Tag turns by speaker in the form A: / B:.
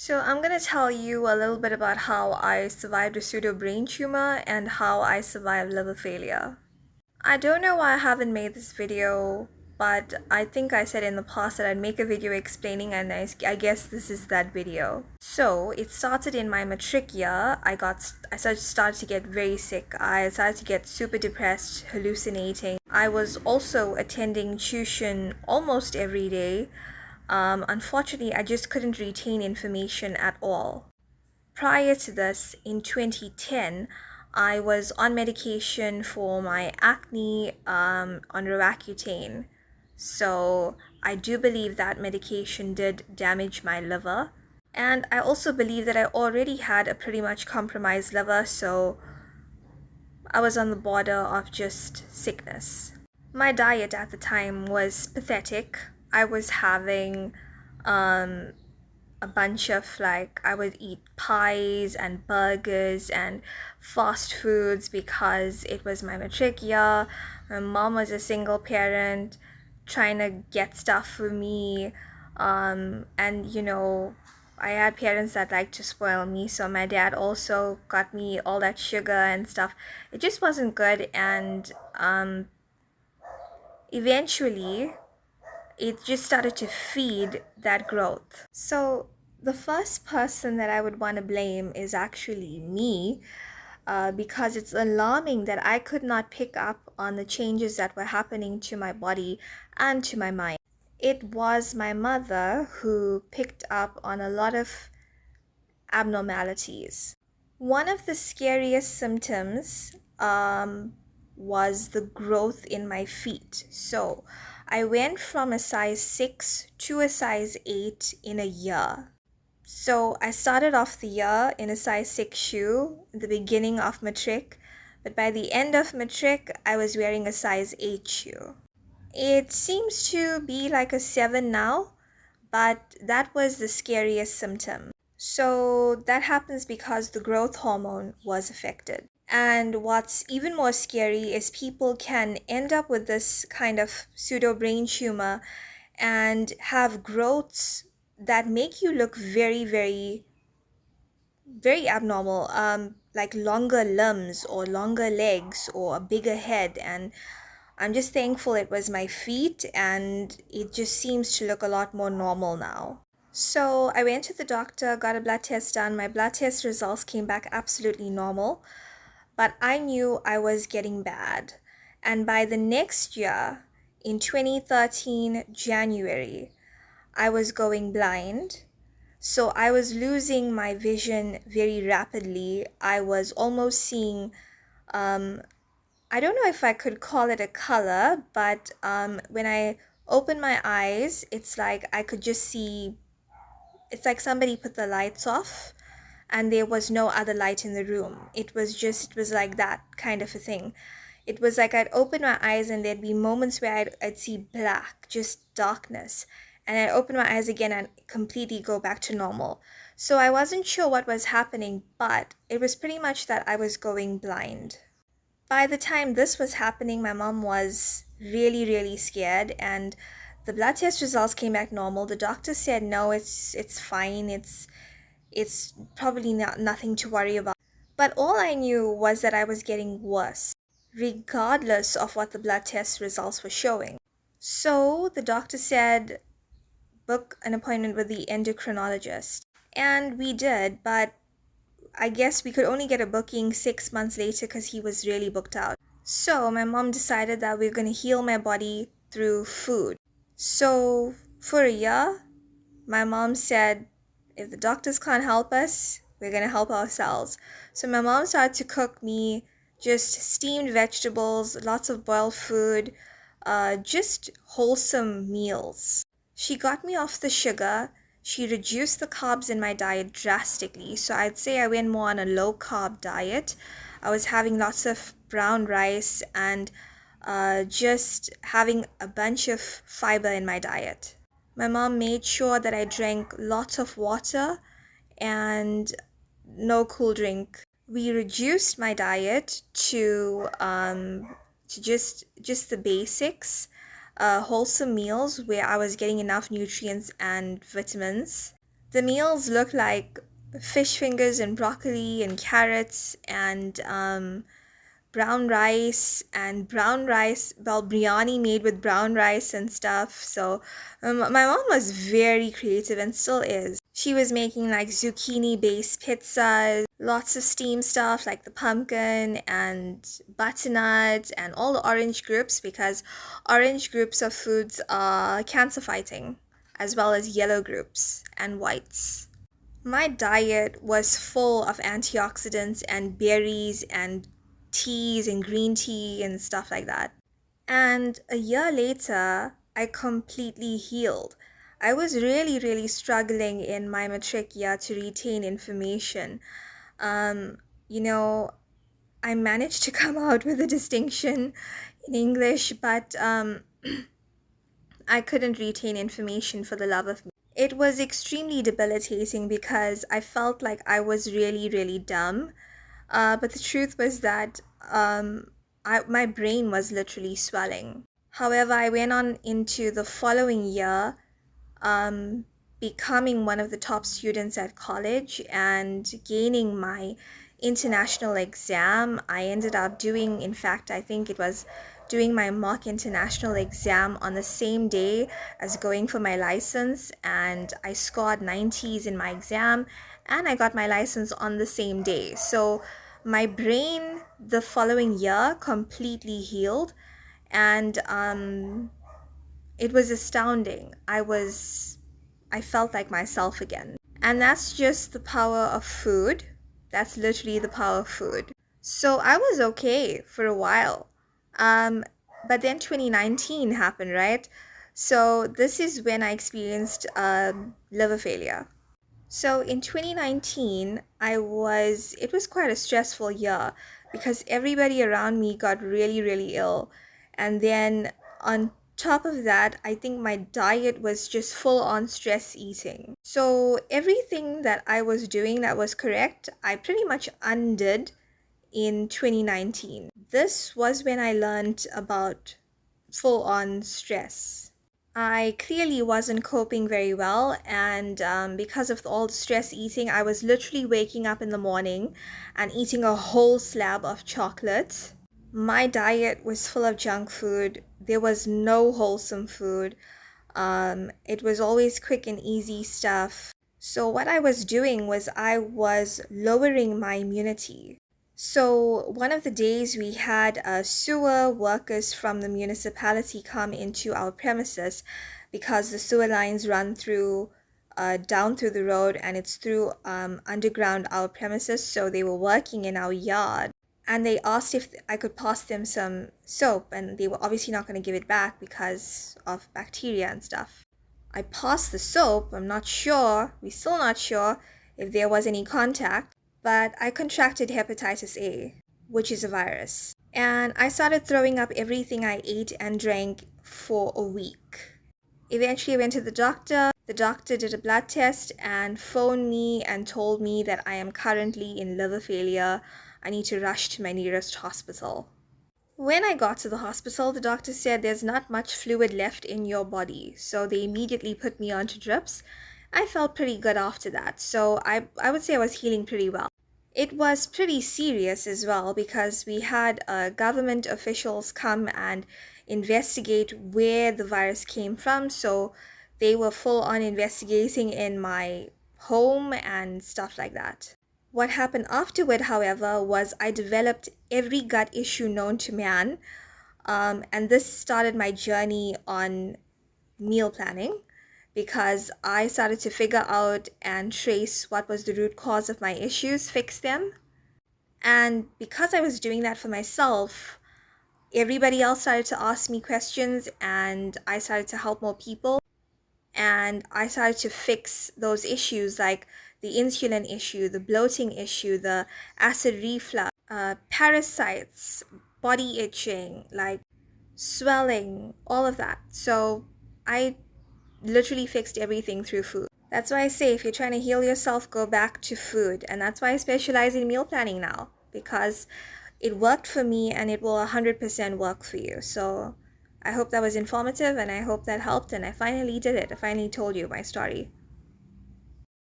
A: So I'm going to tell you a little bit about how I survived a pseudo brain tumor and how I survived liver failure. I don't know why I haven't made this video, but I think I said in the past that I'd make a video explaining, and I guess this is that video. So it started in my matric year. I started to get very sick. I started to get super depressed, hallucinating. I was also attending tuition almost every day. Unfortunately, I just couldn't retain information at all. Prior to this, in 2010, I was on medication for my acne on Roaccutane. So I do believe that medication did damage my liver. And I also believe that I already had a pretty much compromised liver, so I was on the border of just sickness. My diet at the time was pathetic. I was having um, a bunch of I would eat pies and burgers and fast foods because it was my matric year. My mom was a single parent trying to get stuff for me. And I had parents that liked to spoil me, so my dad also got me all that sugar and stuff. It just wasn't good, and eventually it just started to feed that growth. So the first person that I would want to blame is actually me, because it's alarming that I could not pick up on the changes that were happening to my body and to my mind. It was my mother who picked up on a lot of abnormalities. One of the scariest symptoms was the growth in my feet. So I went from a size 6 to a size 8 in a year. So I started off the year in a size 6 shoe at the beginning of matric, but by the end of matric, I was wearing a size 8 shoe. It seems to be like a 7 now, but that was the scariest symptom. So that happens because the growth hormone was affected. And what's even more scary is people can end up with this kind of pseudo brain tumor and have growths that make you look very, very, very abnormal, like longer limbs or longer legs or a bigger head. And I'm just thankful it was my feet, and it just seems to look a lot more normal now. So I went to the doctor, got a blood test done. My blood test results came back absolutely normal, but I knew I was getting bad. And by the next year, in 2013 January, I was going blind. So I was losing my vision very rapidly. I was almost seeing, I don't know if I could call it a color, but when I opened my eyes, it's like I could just see, it's like somebody put the lights off and there was no other light in the room. It was like that kind of a thing. It was like I'd open my eyes and there'd be moments where I'd see black, just darkness. And I'd open my eyes again and completely go back to normal. So I wasn't sure what was happening, but it was pretty much that I was going blind. By the time this was happening, my mom was really, really scared, and the blood test results came back normal. The doctor said, no, it's fine. It's probably nothing to worry about. But all I knew was that I was getting worse, regardless of what the blood test results were showing. So the doctor said, book an appointment with the endocrinologist. And we did, but I guess we could only get a booking 6 months later because he was really booked out. So my mom decided that we are going to heal my body through food. So for a year, my mom said, if the doctors can't help us, we're going to help ourselves. So my mom started to cook me just steamed vegetables, lots of boiled food, just wholesome meals. She got me off the sugar. She reduced the carbs in my diet drastically. So I'd say I went more on a low carb diet. I was having lots of brown rice and just having a bunch of fiber in my diet. My mom made sure that I drank lots of water and no cool drink. We reduced my diet to just the basics, wholesome meals where I was getting enough nutrients and vitamins. The meals looked like fish fingers and broccoli and carrots and brown rice, well, biryani made with brown rice and stuff. So my mom was very creative and still is. She was making like zucchini based pizzas, lots of steam stuff like the pumpkin and butternut and all the orange groups, because orange groups of foods are cancer fighting, as well as yellow groups and whites. My diet was full of antioxidants and berries and teas and green tea and stuff like that. And a year later, I completely healed. I was really, really struggling in my matric year to retain information. Um, you know, I managed to come out with a distinction in English, but I couldn't retain information for the love of me. It was extremely debilitating because I felt like I was really, really dumb. But the truth was that my brain was literally swelling. However, I went on into the following year, um, becoming one of the top students at college and gaining my international exam. I ended up doing, in fact, I think it was doing my mock international exam on the same day as going for my license, and I scored 90s in my exam and I got my license on the same day. So my brain the following year completely healed, and it was astounding. I felt like myself again. And that's just the power of food. That's literally the power of food. So I was okay for a while. Um, but then 2019 happened, right? So this is when I experienced liver failure. So in 2019, it was quite a stressful year because everybody around me got really, really ill. And then on top of that, I think my diet was just full on stress eating. So everything that I was doing that was correct, I pretty much undid in 2019. This was when I learned about full on stress. I clearly wasn't coping very well, and because of all the stress eating, I was literally waking up in the morning and eating a whole slab of chocolate. My diet was full of junk food. There was no wholesome food. It was always quick and easy stuff. So what I was doing was I was lowering my immunity. So one of the days we had sewer workers from the municipality come into our premises because the sewer lines run through down through the road, and it's through underground our premises. So they were working in our yard, and they asked if I could pass them some soap, and they were obviously not going to give it back because of bacteria and stuff. I passed the soap. We're still not sure if there was any contact, but I contracted hepatitis A, which is a virus. And I started throwing up everything I ate and drank for a week. Eventually, I went to the doctor. The doctor did a blood test and phoned me and told me that I am currently in liver failure. I need to rush to my nearest hospital. When I got to the hospital, the doctor said there's not much fluid left in your body, so they immediately put me onto drips. I felt pretty good after that, so I would say I was healing pretty well. It was pretty serious as well because we had government officials come and investigate where the virus came from, so they were full on investigating in my home and stuff like that. What happened afterward, however, was I developed every gut issue known to man, and this started my journey on meal planning because I started to figure out and trace what was the root cause of my issues, fix them. And because I was doing that for myself, everybody else started to ask me questions, and I started to help more people. And I started to fix those issues like the insulin issue, the bloating issue, the acid reflux, parasites, body itching, like swelling, all of that. So I literally fixed everything through food. That's why I say if you're trying to heal yourself, go back to food. And that's why I specialize in meal planning now, because it worked for me and it will 100% work for you. So I hope that was informative and I hope that helped, and I finally did it. I finally told you my story.